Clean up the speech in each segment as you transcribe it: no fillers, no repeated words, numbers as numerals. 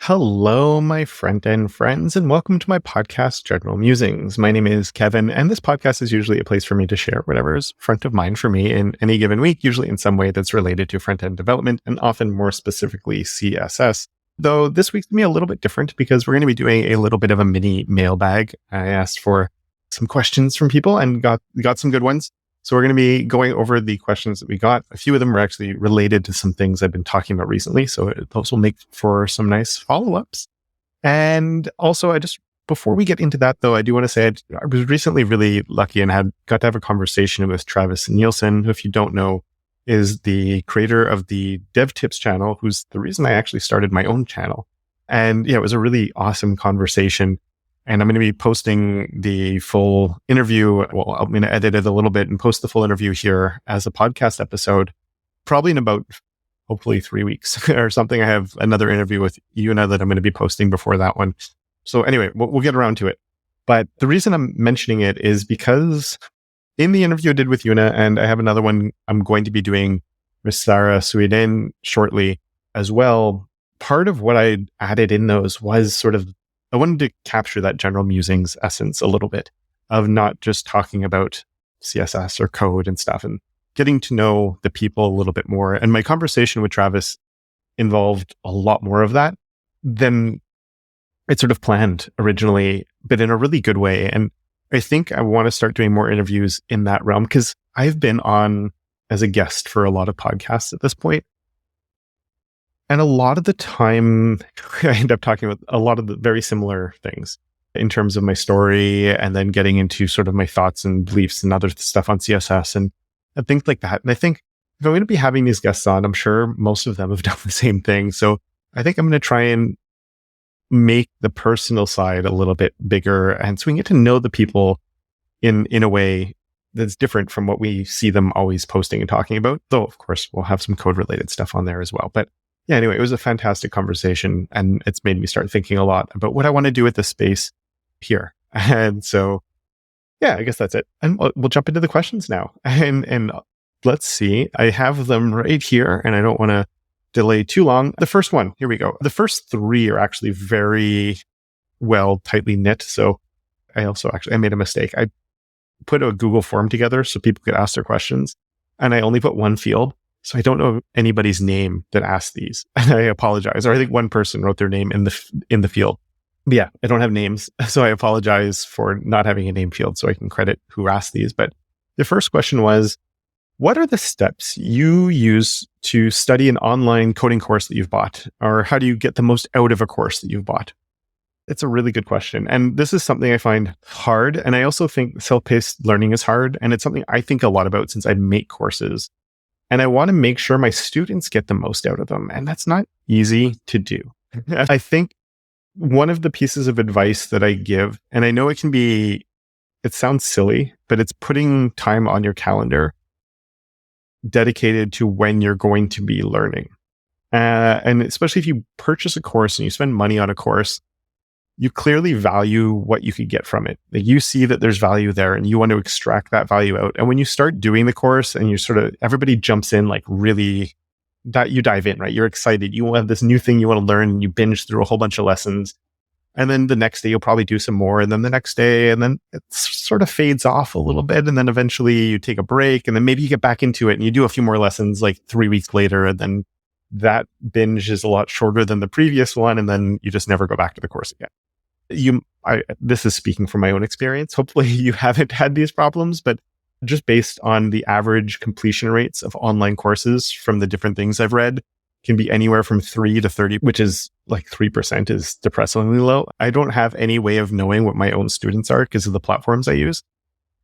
Hello, my front-end friends, and welcome to my podcast, General Musings. My name is Kevin, and this podcast is usually a place for me to share whatever is front of mind for me in any given week, usually in some way that's related to front-end development, and often more specifically CSS. Though this week's going to be a little bit different because we're going to be doing a little bit of a mini mailbag. I asked for some questions from people and got some good ones. So we're going to be going over the questions that we got. A few of them are actually related to some things I've been talking about recently. So those will make for some nice follow-ups. And also, before we get into that, though, I do want to say I was recently really lucky and got to have a conversation with Travis Nielsen, who, if you don't know, is the creator of the Dev Tips channel, who's the reason I actually started my own channel. And yeah, it was a really awesome conversation. And I'm going to be posting the full interview. Well, I'm going to edit it a little bit and post the full interview here as a podcast episode, probably in about, hopefully 3 weeks or something. I have another interview with Una that I'm going to be posting before that one. So anyway, we'll get around to it. But the reason I'm mentioning it is because in the interview I did with Una, and I have another one I'm going to be doing with Sarah Sweden shortly as well, part of what I added in those was I wanted to capture that general musings essence a little bit of not just talking about CSS or code and stuff and getting to know the people a little bit more. And my conversation with Travis involved a lot more of that than it sort of planned originally, but in a really good way. And I think I want to start doing more interviews in that realm because I've been on as a guest for a lot of podcasts at this point. And a lot of the time, I end up talking about a lot of the very similar things in terms of my story and then getting into sort of my thoughts and beliefs and other stuff on CSS and things like that. And I think if I'm going to be having these guests on, I'm sure most of them have done the same thing. So I think I'm going to try and make the personal side a little bit bigger. And so we can get to know the people in a way that's different from what we see them always posting and talking about. Though, of course, we'll have some code related stuff on there as well. But yeah, anyway, it was a fantastic conversation and it's made me start thinking a lot about what I want to do with this space here. And so, yeah, I guess that's it. And we'll jump into the questions now. And let's see, I have them right here and I don't want to delay too long. The first one, here we go. The first three are actually very well tightly knit. So I made a mistake. I put a Google form together so people could ask their questions and I only put one field. So I don't know anybody's name that asked these. And I apologize. Or I think one person wrote their name in the field. But yeah, I don't have names. So I apologize for not having a name field so I can credit who asked these. But the first question was, what are the steps you use to study an online coding course that you've bought? Or how do you get the most out of a course that you've bought? It's a really good question. And this is something I find hard. And I also think self-paced learning is hard. And it's something I think a lot about since I make courses. And I want to make sure my students get the most out of them. And that's not easy to do. I think one of the pieces of advice that I give, and I know it sounds silly, but it's putting time on your calendar dedicated to when you're going to be learning. And especially if you purchase a course and you spend money on a course, you clearly value what you could get from it. Like you see that there's value there and you want to extract that value out. And when you start doing the course and everybody jumps in like really, that you dive in, right? You're excited. You have this new thing you want to learn and you binge through a whole bunch of lessons. And then the next day you'll probably do some more. And then the next day, and then it sort of fades off a little bit. And then eventually you take a break and then maybe you get back into it and you do a few more lessons like 3 weeks later. And then that binge is a lot shorter than the previous one. And then you just never go back to the course again. This is speaking from my own experience. Hopefully you haven't had these problems, but just based on the average completion rates of online courses from the different things I've read can be anywhere from 3 to 30, which is like 3% is depressingly low. I don't have any way of knowing what my own students are because of the platforms I use.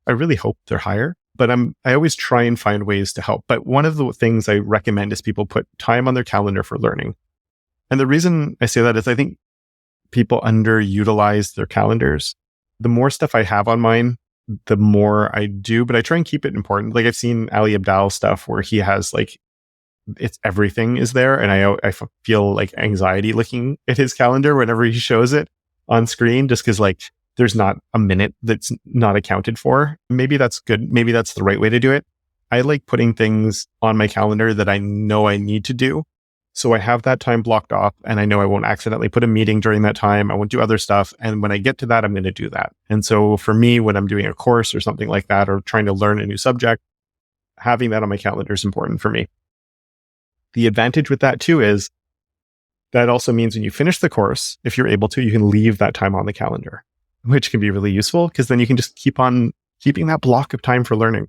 I really hope they're higher, but I always try and find ways to help. But one of the things I recommend is people put time on their calendar for learning. And the reason I say that is I think people underutilize their calendars. The more stuff I have on mine, the more I do, but I try and keep it important. Like I've seen Ali Abdaal stuff where he has it's everything is there. And I feel like anxiety looking at his calendar whenever he shows it on screen, just because there's not a minute that's not accounted for. Maybe that's good. Maybe that's the right way to do it. I like putting things on my calendar that I know I need to do So I have that time blocked off, and I know I won't accidentally put a meeting during that time. I won't do other stuff. And when I get to that, I'm going to do that. And so for me, when I'm doing a course or something like that, or trying to learn a new subject, having that on my calendar is important for me. The advantage with that too is that also means when you finish the course, if you're able to, you can leave that time on the calendar, which can be really useful because then you can just keep on keeping that block of time for learning.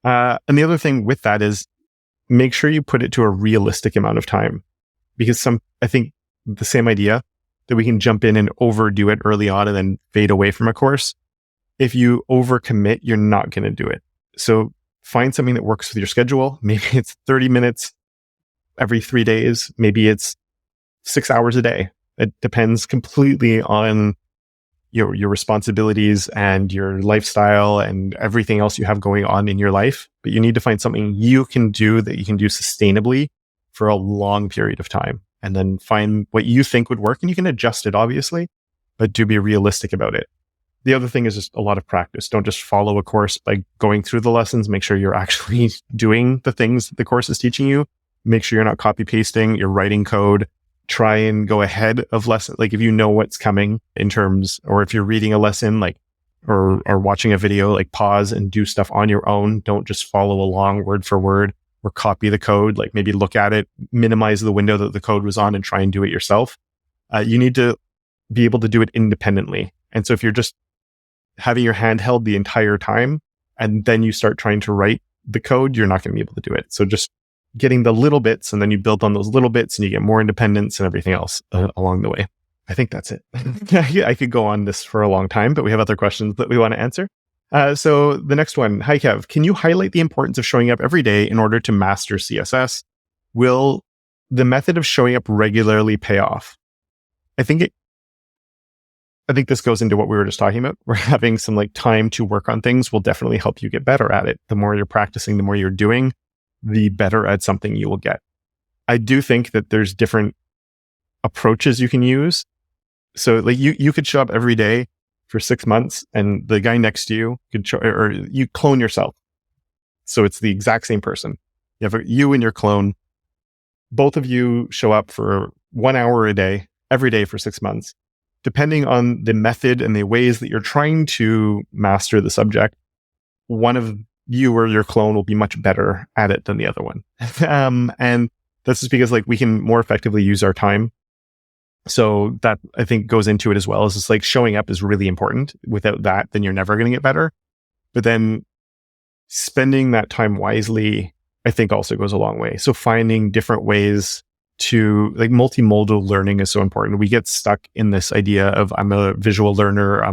And the other thing with that is make sure you put it to a realistic amount of time, because I think the same idea that we can jump in and overdo it early on and then fade away from a course. If you overcommit, you're not going to do it. So find something that works with your schedule. Maybe it's 30 minutes every 3 days. Maybe it's 6 hours a day. It depends completely on your responsibilities and your lifestyle and everything else you have going on in your life. But you need to find something you can do that you can do sustainably for a long period of time, and then find what you think would work. And you can adjust it, obviously, but do be realistic about it. The other thing is just a lot of practice. Don't just follow a course by going through the lessons. Make sure you're actually doing the things that the course is teaching you. Make sure you're not copy pasting, you're writing code. Try and go ahead of lesson. Like if you know what's coming in terms, or if you're reading a lesson, like, or watching a video, like pause and do stuff on your own. Don't just follow along word for word or copy the code. Like maybe look at it, minimize the window that the code was on and try and do it yourself. You need to be able to do it independently. And so if you're just having your hand held the entire time and then you start trying to write the code, you're not going to be able to do it. So just getting the little bits, and then you build on those little bits and you get more independence and everything else along the way. I think that's it. I could go on this for a long time, but we have other questions that we want to answer. So the next one, hi Kev, can you highlight the importance of showing up every day in order to master CSS? Will the method of showing up regularly pay off? I think this goes into what we were just talking about. We're having some like time to work on things will definitely help you get better at it. The more you're practicing, the more you're doing, the better at something you will get. I do think that there's different approaches you can use. So like you could show up every day for 6 months and the guy next to you could show, or you clone yourself. So it's the exact same person. You have you and your clone. Both of you show up for 1 hour a day, every day for 6 months. Depending on the method and the ways that you're trying to master the subject, one of you or your clone will be much better at it than the other one. And that's just because like we can more effectively use our time. So that I think goes into it as well. Is just like showing up is really important. Without that, then you're never going to get better. But then spending that time wisely, I think also goes a long way. So finding different ways to like multimodal learning is so important. We get stuck in this idea of I'm a visual learner.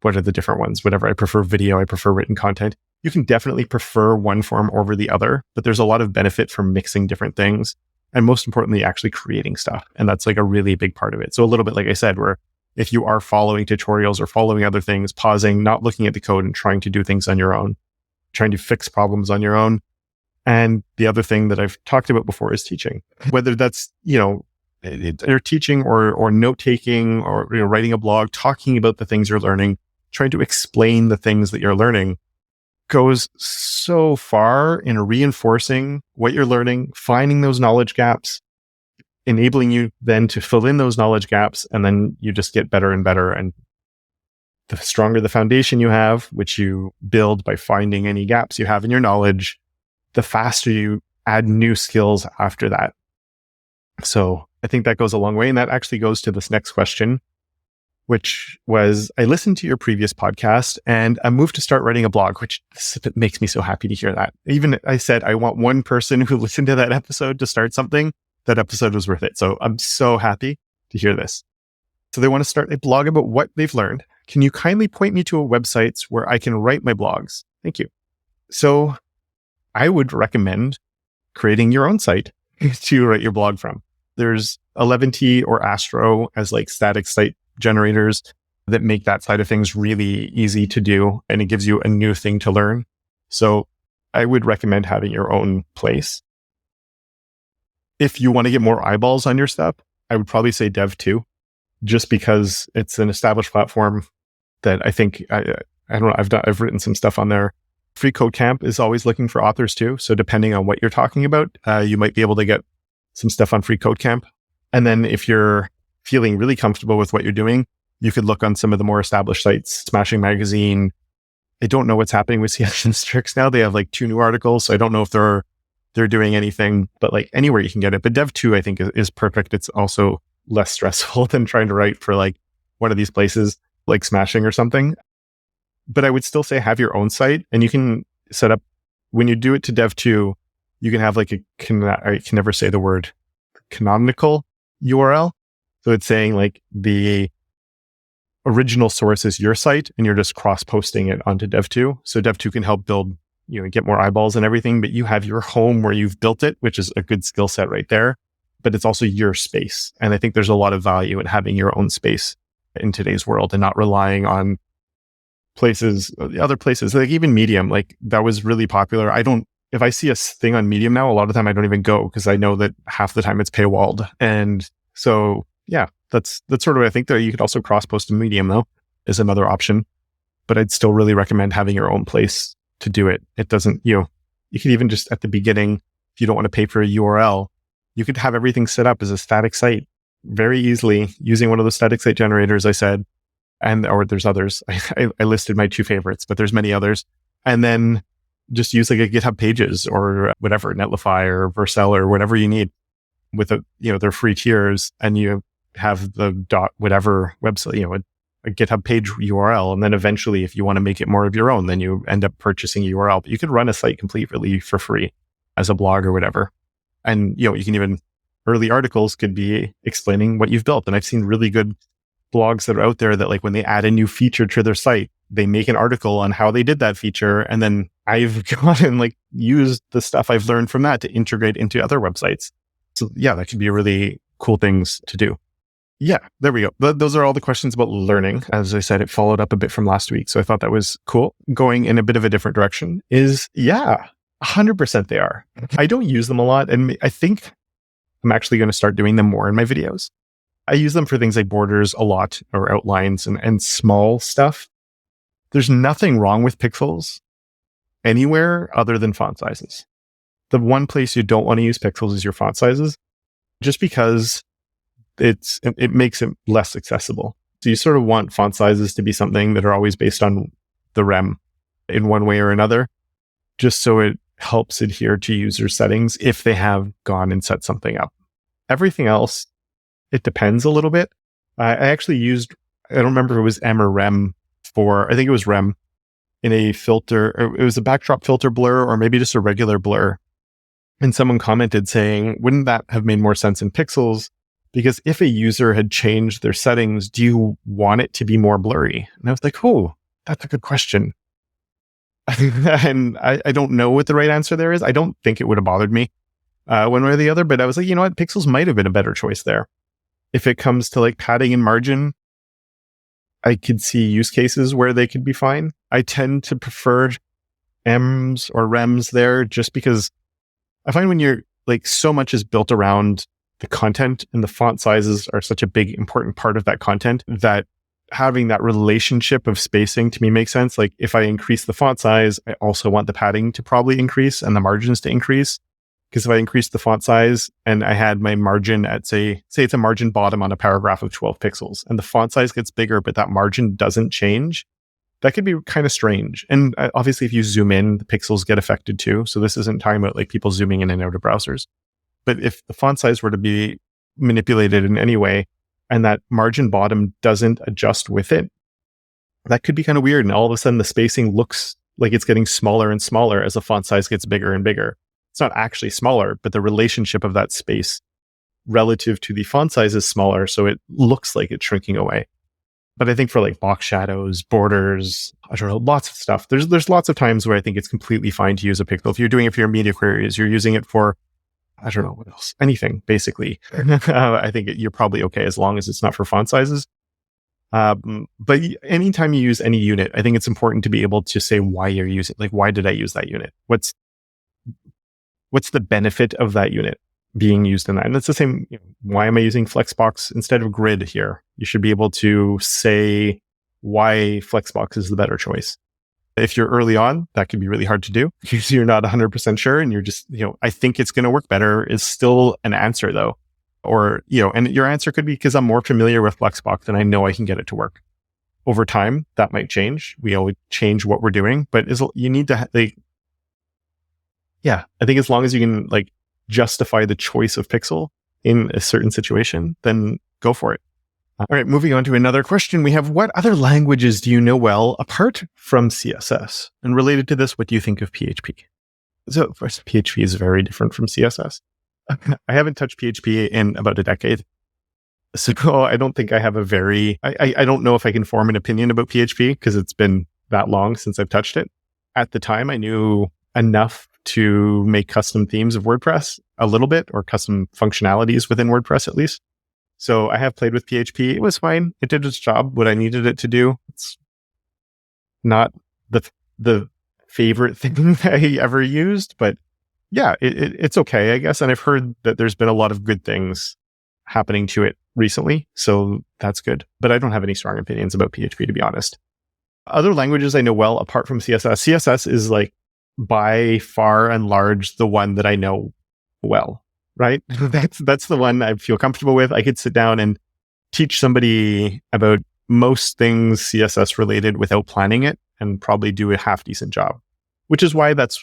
What are the different ones? Whatever. I prefer video. I prefer written content. You can definitely prefer one form over the other, but there's a lot of benefit from mixing different things. And most importantly, actually creating stuff. And that's like a really big part of it. So a little bit, like I said, where if you are following tutorials or following other things, pausing, not looking at the code and trying to do things on your own, trying to fix problems on your own. And the other thing that I've talked about before is teaching, whether that's, or teaching or note-taking or writing a blog, talking about the things you're learning, trying to explain the things that you're learning goes so far in reinforcing what you're learning, finding those knowledge gaps, enabling you then to fill in those knowledge gaps, and then you just get better and better. And the stronger the foundation you have, which you build by finding any gaps you have in your knowledge, the faster you add new skills after that. So I think that goes a long way. And that actually goes to this next question, which was, I listened to your previous podcast and I moved to start writing a blog, which makes me so happy to hear that. Even I said, I want one person who listened to that episode to start something. That episode was worth it. So I'm so happy to hear this. So they want to start a blog about what they've learned. Can you kindly point me to a website where I can write my blogs? Thank you. So I would recommend creating your own site to write your blog from. There's 11T or Astro as like static site generators that make that side of things really easy to do. And it gives you a new thing to learn. So I would recommend having your own place. If you want to get more eyeballs on your stuff, I would probably say Dev2, just because it's an established platform that I think, I don't know, I've written some stuff on there. Free Code Camp is always looking for authors too. So depending on what you're talking about, you might be able to get some stuff on Free Code Camp. And then if you're feeling really comfortable with what you're doing, you could look on some of the more established sites, Smashing Magazine. I don't know what's happening with CS and Strix now. They have like 2 new articles. So I don't know if they're doing anything, but like anywhere you can get it. But Dev2, I think, is perfect. It's also less stressful than trying to write for like one of these places like Smashing or something. But I would still say have your own site, and you can set up, when you do it to Dev2, you can have like I can never say the word canonical URL. So it's saying like the original source is your site and you're just cross-posting it onto Dev2. So Dev2 can help build, get more eyeballs and everything, but you have your home where you've built it, which is a good skill set right there. But it's also your space. And I think there's a lot of value in having your own space in today's world and not relying on other places, like even Medium, like that was really popular. If I see a thing on Medium now, a lot of the time I don't even go because I know that half the time it's paywalled. And so, yeah, that's sort of, I think that you could also cross-post to Medium though, is another option. But I'd still really recommend having your own place to do it. It doesn't, you could even just at the beginning, if you don't want to pay for a URL, you could have everything set up as a static site very easily using one of the static site generators I said. Or there's others. I listed my 2 favorites, but there's many others. And then just use like a GitHub Pages or whatever, Netlify or Vercel or whatever you need with their free tiers. And you have the whatever website, a GitHub page URL. And then eventually, if you want to make it more of your own, then you end up purchasing a URL. But you could run a site completely for free as a blog or whatever. And, you can even, early articles could be explaining what you've built. And I've seen really good blogs that are out there that like when they add a new feature to their site, they make an article on how they did that feature. And then I've gone and like used the stuff I've learned from that to integrate into other websites. So yeah, that could be really cool things to do. Yeah, there we go. Those are all the questions about learning. As I said, it followed up a bit from last week. So I thought that was cool. Going in a bit of a different direction is, 100% they are. I don't use them a lot. And I think I'm actually going to start doing them more in my videos. I use them for things like borders a lot, or outlines and small stuff. There's nothing wrong with pixels anywhere other than font sizes. The one place you don't want to use pixels is your font sizes, just because it makes it less accessible. So you sort of want font sizes to be something that are always based on the rem in one way or another, just so it helps adhere to user settings if they have gone and set something up. Everything else, it depends a little bit. I actually used, I don't remember if it was M or Rem I think it was Rem in a filter. It was a backdrop filter blur or maybe just a regular blur. And someone commented saying, wouldn't that have made more sense in pixels? Because if a user had changed their settings, do you want it to be more blurry? And I was like, oh, that's a good question. And I don't know what the right answer there is. I don't think it would have bothered me one way or the other, but I was like, you know what? Pixels might have been a better choice there. If it comes to like padding and margin, I could see use cases where they could be fine. I tend to prefer M's or Rems there just because I find when you're like so much is built around the content and the font sizes are such a big important part of that content that having that relationship of spacing to me makes sense. Like if I increase the font size, I also want the padding to probably increase and the margins to increase. Because if I increase the font size and I had my margin at say it's a margin bottom on a paragraph of 12 pixels and the font size gets bigger, but that margin doesn't change, that could be kind of strange. And obviously if you zoom in, the pixels get affected too. So this isn't talking about like people zooming in and out of browsers. But if the font size were to be manipulated in any way and that margin bottom doesn't adjust with it, that could be kind of weird. And all of a sudden the spacing looks like it's getting smaller and smaller as the font size gets bigger and bigger. It's not actually smaller, but the relationship of that space relative to the font size is smaller. So it looks like it's shrinking away. But I think for like box shadows, borders, I don't know, lots of stuff. There's lots of times where I think it's completely fine to use a pixel. If you're doing it for your media queries, you're using it for, I don't know what else, anything basically. I think you're probably okay as long as it's not for font sizes. But anytime you use any unit, I think it's important to be able to say why you're using, like, why did I use that unit? What's the benefit of that unit being used in that? And that's the same, why am I using Flexbox instead of Grid here? You should be able to say why Flexbox is the better choice. If you're early on, that can be really hard to do because you're not 100% sure and you're just, I think it's going to work better is still an answer though. Or, and your answer could be because I'm more familiar with Flexbox and I know I can get it to work. Over time, that might change. We always change what we're doing, but you need to, I think as long as you can justify the choice of pixel in a certain situation, then go for it. All right, moving on to another question. We have, what other languages do you know well apart from CSS? And related to this, what do you think of PHP? So first, PHP is very different from CSS. I haven't touched PHP in about a decade. So I don't think I have I don't know if I can form an opinion about PHP because it's been that long since I've touched it. At the time, I knew enough to make custom themes of WordPress a little bit, or custom functionalities within WordPress at least. So I have played with PHP. It was fine. It did its job, what I needed it to do. It's not the favorite thing I ever used, but yeah, it's okay, I guess. And I've heard that there's been a lot of good things happening to it recently. So that's good. But I don't have any strong opinions about PHP, to be honest. Other languages I know well apart from CSS. CSS is by far and large the one that I know well, right? That's the one I feel comfortable with. I could sit down and teach somebody about most things CSS related without planning it and probably do a half decent job, which is why that's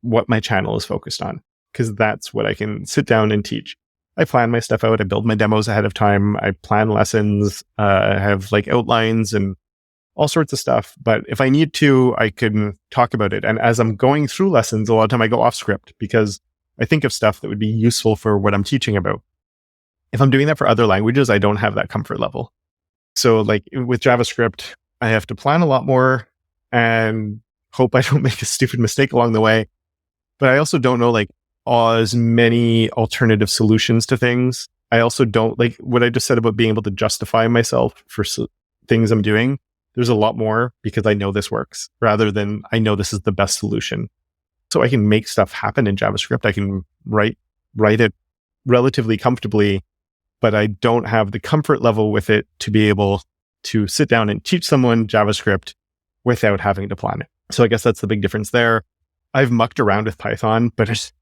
what my channel is focused on, because that's what I can sit down and teach. I plan my stuff out. I build my demos ahead of time. I plan lessons. I have outlines and all sorts of stuff. But if I need to, I can talk about it. And as I'm going through lessons, a lot of time I go off script because I think of stuff that would be useful for what I'm teaching about. If I'm doing that for other languages, I don't have that comfort level. So with JavaScript, I have to plan a lot more and hope I don't make a stupid mistake along the way. But I also don't know as many alternative solutions to things. I also don't what I just said about being able to justify myself for things I'm doing. There's a lot more because I know this works rather than I know this is the best solution. So I can make stuff happen in JavaScript. I can write it relatively comfortably, but I don't have the comfort level with it to be able to sit down and teach someone JavaScript without having to plan it. So I guess that's the big difference there. I've mucked around with Python, but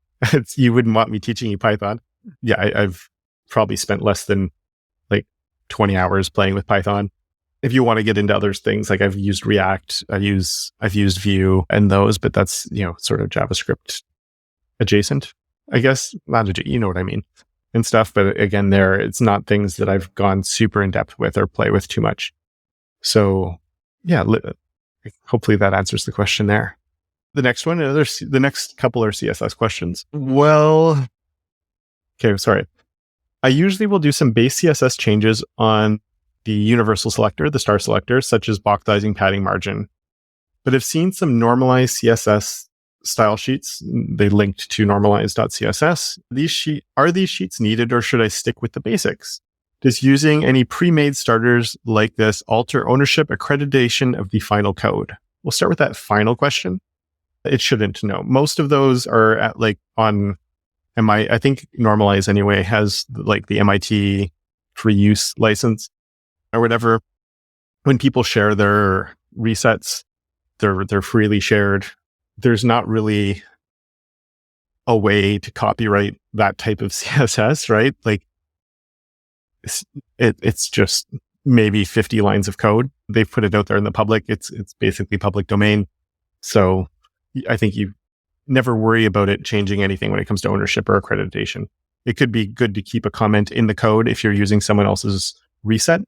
you wouldn't want me teaching you Python. Yeah, I've probably spent less than 20 hours playing with Python. If you want to get into other things, I've used React, I've used Vue and those, but that's, sort of JavaScript adjacent, I guess. You know what I mean, and stuff. But again, it's not things that I've gone super in depth with or play with too much. So yeah, hopefully that answers the question there. The next one, the next couple are CSS questions. Well, okay, sorry. I usually will do some base CSS changes on the universal selector, the star selector, such as box sizing, padding, margin. But I've seen some normalized CSS style sheets. They linked to normalize.css. Are these sheets needed, or should I stick with the basics? Does using any pre-made starters like this alter ownership accreditation of the final code? We'll start with that final question. It shouldn't, no. Most of those are at on I think Normalize anyway has the MIT free use license or whatever. When people share their resets, they're freely shared. There's not really a way to copyright that type of CSS, right? It's just maybe 50 lines of code. They've put it out there in the public. It's basically public domain. So I think you never worry about it changing anything when it comes to ownership or accreditation. It could be good to keep a comment in the code if you're using someone else's reset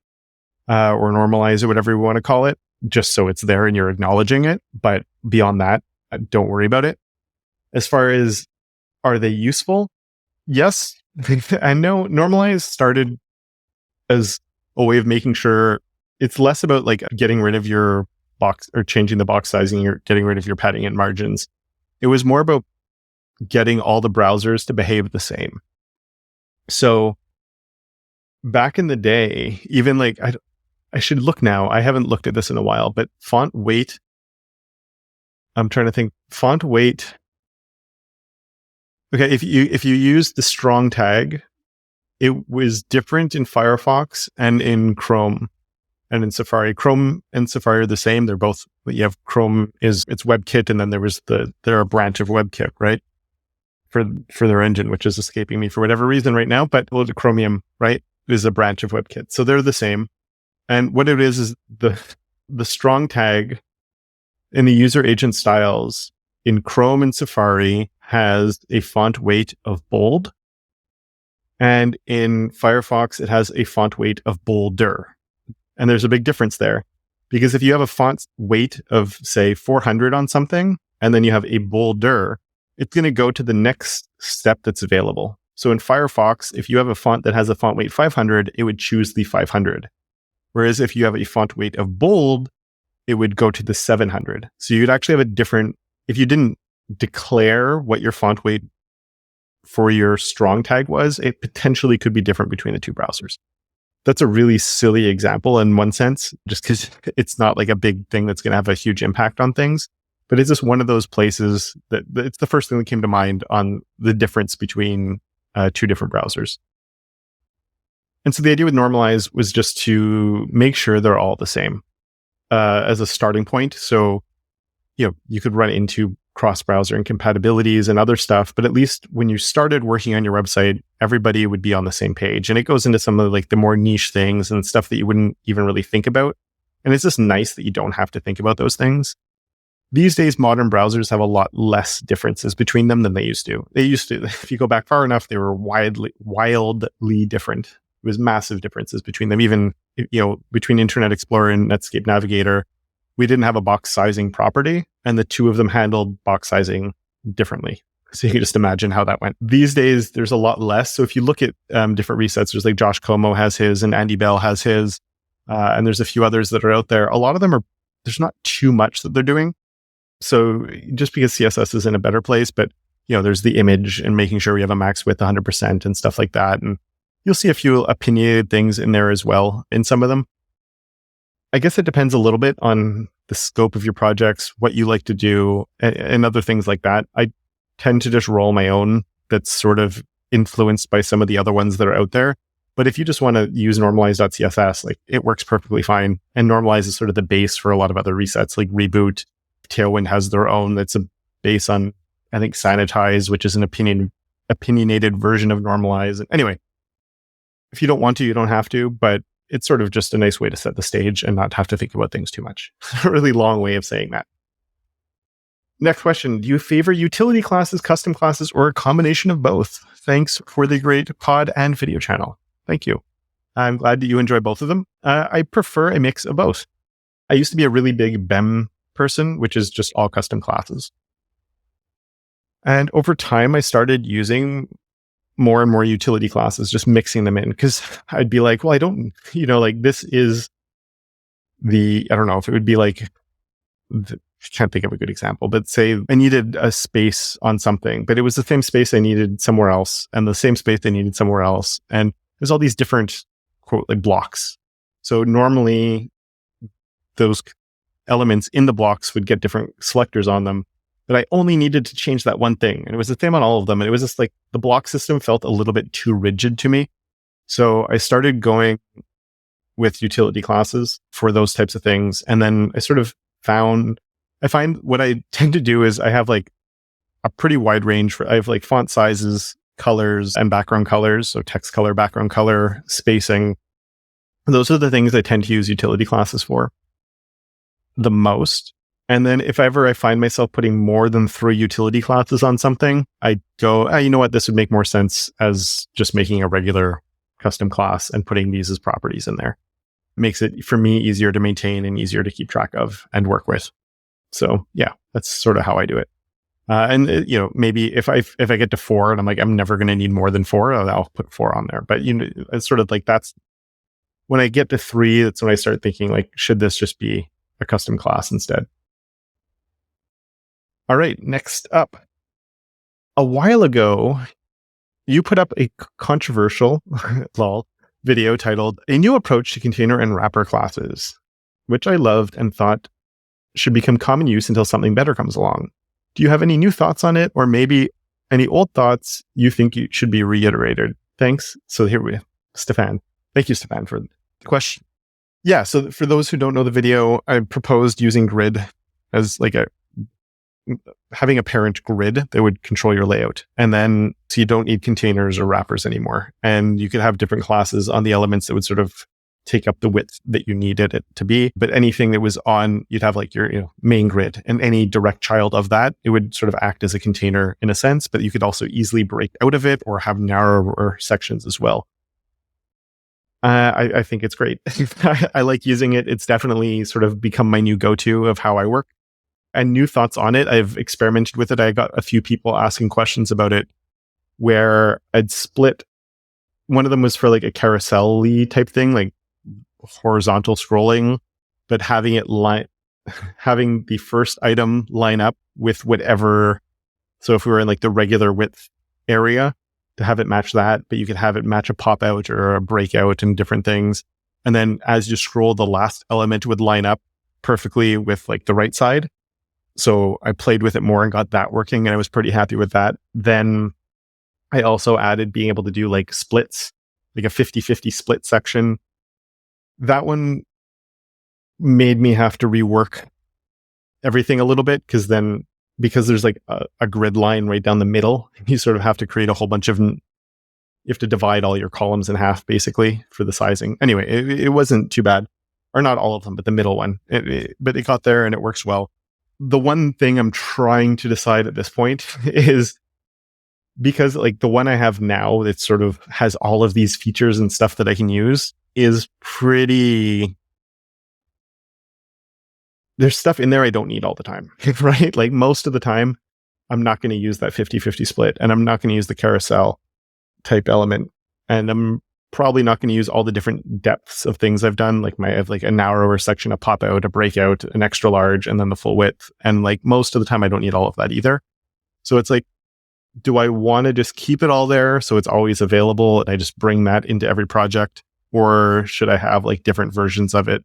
or normalize or whatever you want to call it, just so it's there and you're acknowledging it. But beyond that, don't worry about it. As far as, are they useful? Yes. I know Normalize started as a way of making sure it's less about getting rid of your box or changing the box sizing or getting rid of your padding and margins. It was more about getting all the browsers to behave the same. So back in the day, even I should look now. I haven't looked at this in a while, but font weight. I'm trying to think. Font weight. Okay, if you use the strong tag, it was different in Firefox and in Chrome. And in Safari, Chrome and Safari are the same. They're both, you have Chrome it's WebKit, and then they're a branch of WebKit, right? For their engine, which is escaping me for whatever reason right now, but Chromium, right, is a branch of WebKit. So they're the same. And what it is the strong tag in the user agent styles in Chrome and Safari has a font weight of bold. And in Firefox, it has a font weight of bolder. And there's a big difference there, because if you have a font weight of, say, 400 on something, and then you have a bolder, it's going to go to the next step that's available. So in Firefox, if you have a font that has a font weight 500, it would choose the 500. Whereas if you have a font weight of bold, it would go to the 700. So you'd actually have a different, if you didn't declare what your font weight for your strong tag was, it potentially could be different between the two browsers. That's a really silly example in one sense, just because it's not like a big thing that's going to have a huge impact on things. But it's just one of those places that it's the first thing that came to mind on the difference between two different browsers. And so the idea with normalize was just to make sure they're all the same as a starting point. So, you could run into cross-browser incompatibilities and other stuff, but at least when you started working on your website, everybody would be on the same page. And it goes into some of like the more niche things and stuff that you wouldn't even really think about. And it's just nice that you don't have to think about those things. These days, modern browsers have a lot less differences between them than they used to. They used to, if you go back far enough, they were wildly different. It was massive differences between them. Even, between Internet Explorer and Netscape Navigator, we didn't have a box sizing property, and the two of them handled box sizing differently. So you can just imagine how that went. These days, there's a lot less. So if you look at different resets, there's like Josh Como has his and Andy Bell has his, and there's a few others that are out there. A lot of them there's not too much that they're doing. So just because CSS is in a better place, but there's the image and making sure we have a max width 100% and stuff like that. And you'll see a few opinionated things in there as well in some of them. I guess it depends a little bit on the scope of your projects, what you like to do, and other things like that. I tend to just roll my own that's sort of influenced by some of the other ones that are out there. But if you just want to use normalize.css, like it works perfectly fine. And normalize is sort of the base for a lot of other resets, like Reboot. Tailwind has their own that's a base on, I think, Sanitize, which is an opinionated version of normalize. Anyway, if you don't want to, you don't have to, but it's sort of just a nice way to set the stage and not have to think about things too much. A really long way of saying that. Next question. Do you favor utility classes, custom classes, or a combination of both? Thanks for the great pod and video channel. Thank you. I'm glad that you enjoy both of them. I prefer a mix of both. I used to be a really big BEM person, which is just all custom classes. And over time, I started using more and more utility classes, just mixing them in, because I'd be like, well, I don't, this is I don't know if it would be like, I can't think of a good example, but say I needed a space on something, but it was the same space I needed somewhere else and the same space I needed somewhere else. And there's all these different, quote, like blocks. So normally those elements in the blocks would get different selectors on them, but I only needed to change that one thing. And it was the same on all of them. And it was just like the block system felt a little bit too rigid to me. So I started going with utility classes for those types of things. And then I find what I tend to do is I have like a pretty wide range I have like font sizes, colors, and background colors. So text color, background color, spacing. Those are the things I tend to use utility classes for the most. And then if ever I find myself putting more than 3 utility classes on something, I go, you know what, this would make more sense as just making a regular custom class and putting these as properties in there. It makes it, for me, easier to maintain and easier to keep track of and work with. So yeah, that's sort of how I do it. Maybe if I get to 4 and I'm like, I'm never going to need more than 4, I'll put 4 on there. But it's sort of like that's when I get to 3, that's when I start thinking like, should this just be a custom class instead? All right, next up. A while ago, you put up a controversial video titled A New Approach to Container and Wrapper Classes, which I loved and thought should become common use until something better comes along. Do you have any new thoughts on it, or maybe any old thoughts you think should be reiterated? Thanks. So here Stefan. Thank you, Stefan, for the question. Yeah. So for those who don't know the video, I proposed using grid as like having a parent grid that would control your layout. And then so you don't need containers or wrappers anymore. And you could have different classes on the elements that would sort of take up the width that you needed it to be. But anything that was on, you'd have like your main grid, and any direct child of that, it would sort of act as a container in a sense, but you could also easily break out of it or have narrower sections as well. I think it's great. I like using it. It's definitely sort of become my new go-to of how I work. And new thoughts on it. I've experimented with it. I got a few people asking questions about it where I'd split. One of them was for like a carousel-y type thing, like horizontal scrolling, but having the first item line up with whatever. So if we were in like the regular width area, to have it match that, but you could have it match a pop out or a breakout and different things. And then as you scroll, the last element would line up perfectly with like the right side. So I played with it more and got that working, and I was pretty happy with that. Then I also added being able to do like splits, like a 50-50 split section. That one made me have to rework everything a little bit, because there's like a grid line right down the middle, you sort of have to create a whole bunch of, you have to divide all your columns in half basically for the sizing. Anyway, it wasn't too bad, or not all of them, but the middle one. But it got there and it works well. The one thing I'm trying to decide at this point is, because like the one I have now that sort of has all of these features and stuff that I can use is pretty, there's stuff in there I don't need all the time, right? Like most of the time, I'm not going to use that 50-50 split, and I'm not going to use the carousel type element. And I'm probably not going to use all the different depths of things I've done. Like I have like a narrower section, a pop out, a breakout, an extra large, and then the full width. And like most of the time, I don't need all of that either. So it's like, do I want to just keep it all there so it's always available and I just bring that into every project? Or should I have like different versions of it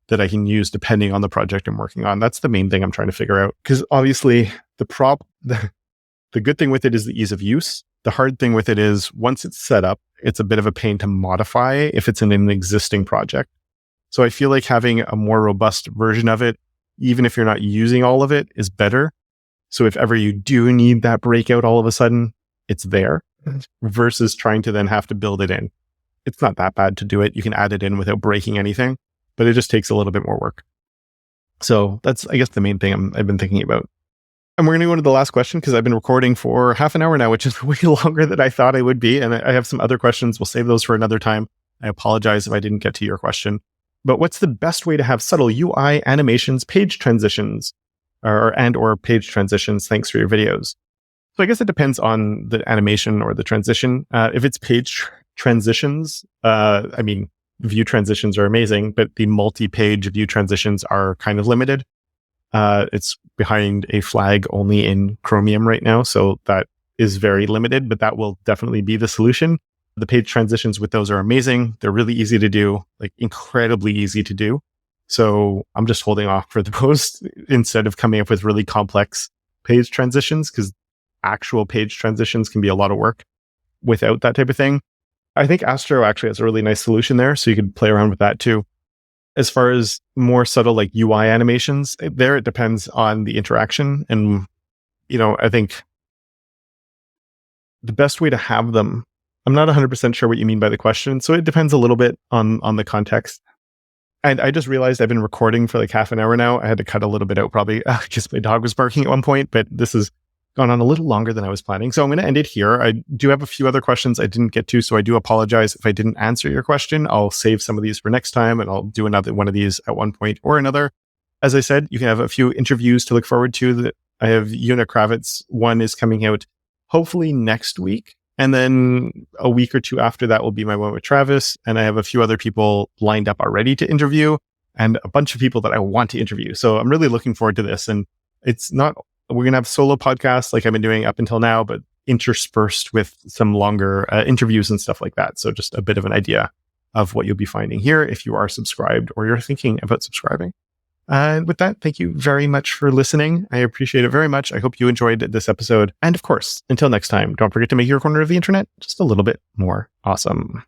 that I can use depending on the project I'm working on? That's the main thing I'm trying to figure out. Because obviously the good thing with it is the ease of use. The hard thing with it is once it's set up, it's a bit of a pain to modify if it's in an existing project. So I feel like having a more robust version of it, even if you're not using all of it, is better. So if ever you do need that breakout all of a sudden, it's there, versus trying to then have to build it in. It's not that bad to do it. You can add it in without breaking anything, but it just takes a little bit more work. So that's, I guess, the main thing I've been thinking about. And we're going to go to the last question, because I've been recording for half an hour now, which is way longer than I thought I would be. And I have some other questions. We'll save those for another time. I apologize if I didn't get to your question. But what's the best way to have subtle UI animations, page transitions, or page transitions? Thanks for your videos. So I guess it depends on the animation or the transition. If it's page transitions, I mean, view transitions are amazing, but the multi-page view transitions are kind of limited. It's behind a flag only in Chromium right now, so that is very limited, but that will definitely be the solution. The page transitions with those are amazing. They're really easy to do, like incredibly easy to do. So I'm just holding off for those instead of coming up with really complex page transitions, because actual page transitions can be a lot of work without that type of thing. I think Astro actually has a really nice solution there, so you could play around with that too. As far as more subtle like UI animations, there it depends on the interaction. And, I think the best way to have them, I'm not 100% sure what you mean by the question, so it depends a little bit on the context. And I just realized I've been recording for like half an hour now. I had to cut a little bit out probably because my dog was barking at one point, but this has gone on a little longer than I was planning. So I'm going to end it here. I do have a few other questions I didn't get to, so I do apologize if I didn't answer your question. I'll save some of these for next time, and I'll do another one of these at one point or another. As I said, you can have a few interviews to look forward to. I have Una Kravitz. One is coming out hopefully next week. And then a week or two after that will be my one with Travis. And I have a few other people lined up already to interview, and a bunch of people that I want to interview. So I'm really looking forward to this. And we're going to have solo podcasts like I've been doing up until now, but interspersed with some longer interviews and stuff like that. So just a bit of an idea of what you'll be finding here if you are subscribed or you're thinking about subscribing. And with that, thank you very much for listening. I appreciate it very much. I hope you enjoyed this episode. And of course, until next time, don't forget to make your corner of the internet just a little bit more awesome.